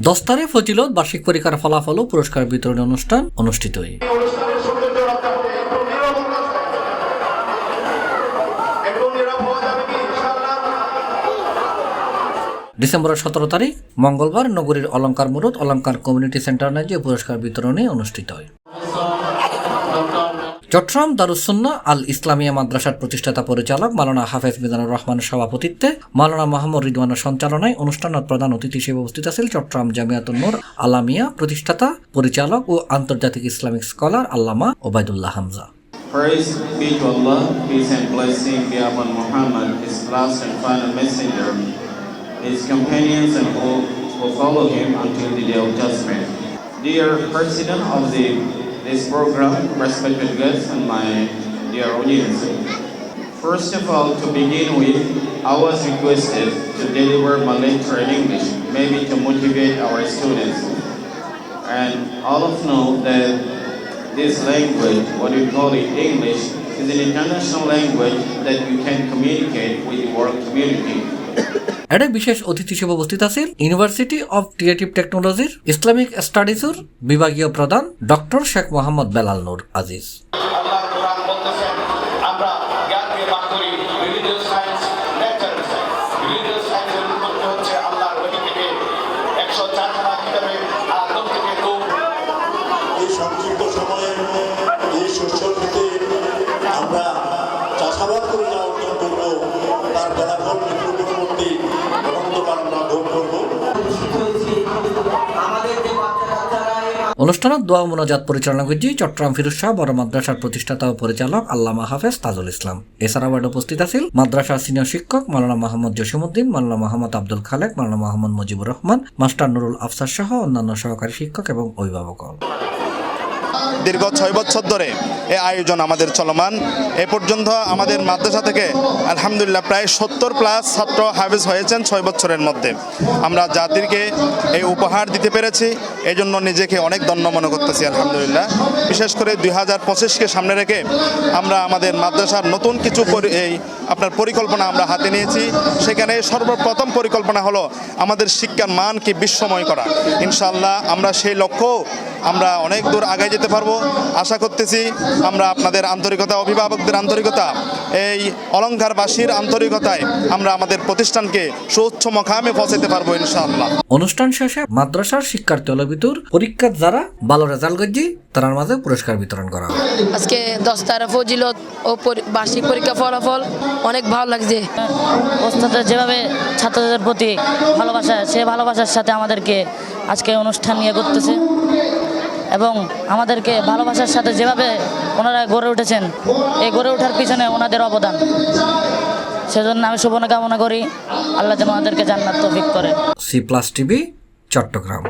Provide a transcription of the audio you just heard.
দস্তারে ফজিলত বার্ষিক পরীক্ষার ফলাফল ও পুরস্কার বিতরণ অনুষ্ঠান অনুষ্ঠিত হয়। ডিসেম্বরের 17 তারিখ মঙ্গলবার নগরীর অলঙ্কার মোড় অলঙ্কার কমিউনিটি সেন্টার নাইজে পুরস্কার বিতরণী অনুষ্ঠিত হয়। চট্টগ্রাম দারুস সুন্নাহ আল ইসলামিয়া মাদ্রাসার প্রতিষ্ঠাতা পরিচালক মাওলানা হাফেজ মিজানুর রহমানের সভাপতিত্বে মাওলানা মোহাম্মদ রিদওয়ানের সঞ্চালনায় অনুষ্ঠানত প্রধান অতিথি হিসেবে উপস্থিত আছেন চট্টগ্রাম জামিয়াতুন নূর আলামিয়া প্রতিষ্ঠাতা পরিচালক ও আন্তর্জাতিক Islamic scholar Allama Obaidullah Hamza. Praise be to Allah, peace and blessing be upon Muhammad, his last and final messenger, his companions and all who follow him until the day of judgment. Dear President of this program, respected guests and my dear audience. First of all, to begin with, I was requested to deliver my lecture in English, maybe to motivate our students. And all of know that this language, what we call it English, is an international language that you can communicate with the world community. এর বিশেষ অতিথি হিসেবে উপস্থিত আছেন university of creative টেকনোলজির Islamic স্টাডিজের বিভাগীয় প্রধান doctor Sheikh Mohammad Belal নূর আজিজ। আমরা চাষাবাদ করে যা অর্জন করবো তার ফলাফল পরবর্তী অনন্তকাল আমরা ভোগ করবো। অনুষ্ঠানত দোয়া মোনাজাত পরিচালনা করছি চট্টগ্রাম ফিরোজ শাহ বড় মাদ্রাসার প্রতিষ্ঠাতা ও পরিচালক আল্লামা হাফেজ তাজুল ইসলাম। এছাড়াও উপস্থিত আছেন মাদ্রাসার সিনিয়র শিক্ষক মাওলানা মোহাম্মদ জসিমউদ্দিন, মাওলানা মোহাম্মদ আব্দুল খালেক, মাওলানা মোহাম্মদ মুজিবুর রহমান, মাস্টার নুরুল আফসার সহ অন্যান্য সহকারী শিক্ষক এবং অভিভাবক। দীর্ঘ 6 বছর ধরে এই আয়োজন আমাদের চলমান। এ পর্যন্ত আমাদের মাদ্রাসা থেকে আলহামদুলিল্লাহ প্রায় 70+ ছাত্র হাফেজ হয়েছেন 6 বছরের মধ্যে। আমরা জাতিকে এই উপহার দিতে পেরেছি, এই জন্য নিজেকে অনেক ধন্য মনে করতেছি আলহামদুলিল্লাহ। বিশেষ করে 2025কে সামনে রেখে আমরা আমাদের মাদ্রাসার নতুন কিছু পরিকল্পনা আমরা হাতে নিয়েছি। সেখানে সর্বপ্রথম পরিকল্পনা হলো আমাদের শিক্ষার মানকে বিশ্বময় করা। ইনশাআল্লাহ আমরা সেই লক্ষ্য আমরা অনেক দূর আগায় যেতে পারবো আশা করতেছি। আমরা আপনাদের আন্তরিকতা, অভিভাবকদের আন্তরিকতা, এই অলঙ্কারবাসীর আন্তরিকতায় আমরা আমাদের প্রতিষ্ঠানকে সুউচ্চ মকামে পৌঁছাতে পারবো ইনশাআল্লাহ। অনুষ্ঠান শেষে মাদ্রাসার শিক্ষার্থী ভিতর পরীক্ষা যারা ভালো রেজাল্ট করছে তার মাঝে পুরস্কার বিতরণ করা হয়। আজকে দস্তারে ফজিলত ও বার্ষিক পরীক্ষা ফলাফল অনেক ভালো লাগছে। ওস্তাদের যেভাবে ছাত্রদের প্রতি ভালোবাসা, সে ভালোবাসার সাথে আমাদেরকে আজকে অনুষ্ঠান নিয়ে করতেছে এবং আমাদেরকে ভালোবাসার সাথে যেভাবে ওনারা গড়ে উঠেছেন, এই গড়ে ওঠার পিছনে ওনাদের অবদান। সেজন্য আমি শুভকামনা করি আল্লাহ যেন আমাদেরকে জান্নাত তৌফিক করে। C+ TV Chittagong.